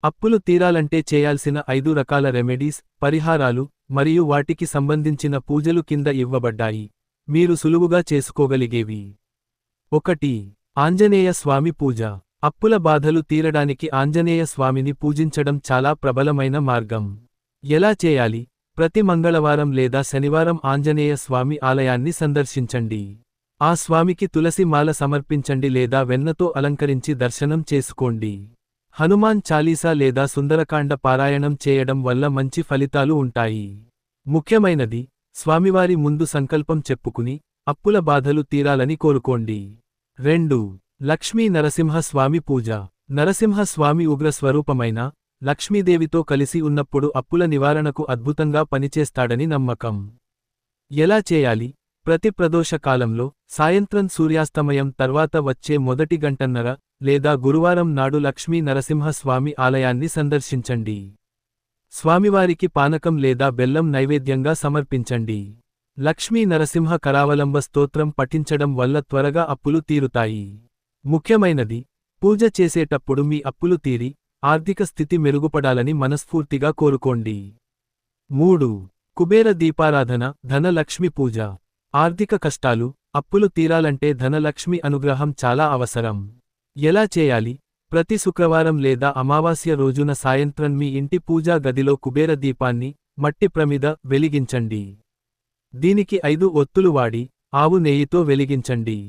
అప్పులు తీరాలంటే చేయాల్సిన 5 రకాల రెమెడీస్, పరిహారాలు, మరియు వాటికి సంబంధించిన పూజలు కింద ఇవ్వబడ్డాయి. మీరు సులువుగా చేసుకోగలిగేవి. 1. ఆంజనేయ స్వామి పూజ. అప్పుల బాధలు తీరడానికి ఆంజనేయ స్వామిని పూజించడం చాలా ప్రబలమైన మార్గం. ఎలా చేయాలి? ప్రతి మంగళవారం లేదా శనివారం ఆంజనేయ స్వామి ఆలయాన్ని సందర్శించండి. ఆ స్వామికి తులసి మాల సమర్పించండి లేదా వెన్నతో అలంకరించి దర్శనం చేసుకోండి. హనుమాన్ చాలీసా లేదా సుందరకాండ పారాయణం చేయడం వల్ల మంచి ఫలితాలు ఉంటాయి. ముఖ్యమైనది, స్వామివారి ముందు సంకల్పం చెప్పుకుని, అప్పుల బాధలు తీరాలని కోరుకోండి. 2. లక్ష్మీ నరసింహ స్వామి పూజ. నరసింహ స్వామి ఉగ్ర స్వరూపమైన లక్ష్మీదేవితో కలిసి ఉన్నప్పుడు అప్పుల నివారణకు అద్భుతంగా పనిచేస్తాడని నమ్మకం. ఎలా చేయాలి? ప్రతి ప్రదోష కాలంలో, సాయంత్రం సూర్యాస్తమయం తర్వాత వచ్చే మొదటి గంటన్నర లేదా గురువారం నాడు లక్ష్మీ నరసింహ స్వామి ఆలయాన్ని సందర్శించండి. స్వామివారికి పానకం లేదా బెల్లం నైవేద్యంగా సమర్పించండి. లక్ష్మీ నరసింహ కరావలంబ స్తోత్రం పఠించడం వల్ల త్వరగా అప్పులు తీరుతాయి. ముఖ్యమైనది, పూజ చేసేటప్పుడు మీ అప్పులు తీరి, ఆర్థిక స్థితి మెరుగుపడాలని మనస్ఫూర్తిగా కోరుకోండి. 3. కుబేర దీపారాధన, ధనలక్ష్మి పూజ. ఆర్థిక కష్టాలు, అప్పులు తీరాలంటే ధనలక్ష్మి అనుగ్రహం చాలా అవసరం. ఎలా చేయాలి? ప్రతి శుక్రవారం లేదా అమావాస్య రోజున సాయంత్రం మీ ఇంటి పూజా గదిలో కుబేర దీపాన్ని, మట్టి ప్రమిద వెలిగించండి. దీనికి 5 ఒత్తులు వాడి, ఆవు నెయ్యితో వెలిగించండి.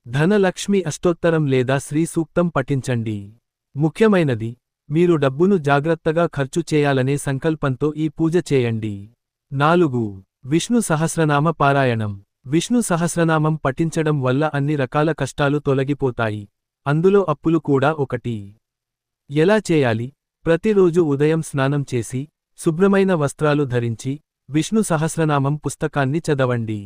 ధనలక్ష్మి అష్టోత్తరం లేదా శ్రీ సూక్తం పఠించండి. ముఖ్యమైనది, మీరు డబ్బును జాగ్రత్తగా ఖర్చు చేయాలనే సంకల్పంతో ఈ పూజ చేయండి. 4. విష్ణు సహస్రనామ పారాయణం. విష్ణు సహస్రనామం పఠించడం వల్ల అన్ని రకాల కష్టాలు తొలగిపోతాయి. అందులో అప్పులు కూడా ఒకటి. ఎలా చేయాలి? ప్రతిరోజు ఉదయం స్నానం చేసి, శుభ్రమైన వస్త్రాలు ధరించి, విష్ణు సహస్రనామం పుస్తకాన్ని చదవండి.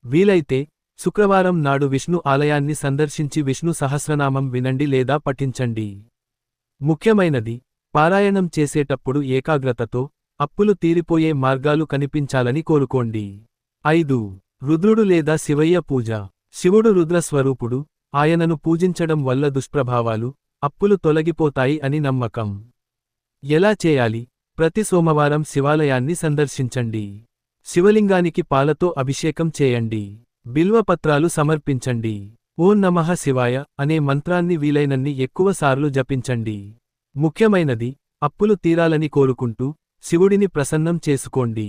వీలైతే, శుక్రవారం నాడు విష్ణు ఆలయాన్ని సందర్శించి విష్ణు సహస్రనామం వినండి లేదా పఠించండి. ముఖ్యమైనది, పారాయణం చేసేటప్పుడు ఏకాగ్రతతో, అప్పులు తీరిపోయే మార్గాలు కనిపించాలని కోరుకోండి. 5. రుద్రుడు లేదా శివయ్య పూజ. శివుడు రుద్రస్వరూపుడు, ఆయనను పూజించడం వల్ల దుష్ప్రభావాలు, అప్పులు తొలగిపోతాయి అని నమ్మకం. ఎలా చేయాలి? ప్రతి సోమవారం శివాలయాన్ని సందర్శించండి. శివలింగానికి పాలతో అభిషేకం చేయండి. బిల్వపత్రాలు సమర్పించండి. ఓం నమః శివాయ అనే మంత్రాన్ని వీలైనన్ని ఎక్కువసార్లు జపించండి. ముఖ్యమైనది, అప్పులు తీరాలని కోరుకుంటూ, శివుడిని ప్రసన్నం చేసుకోండి.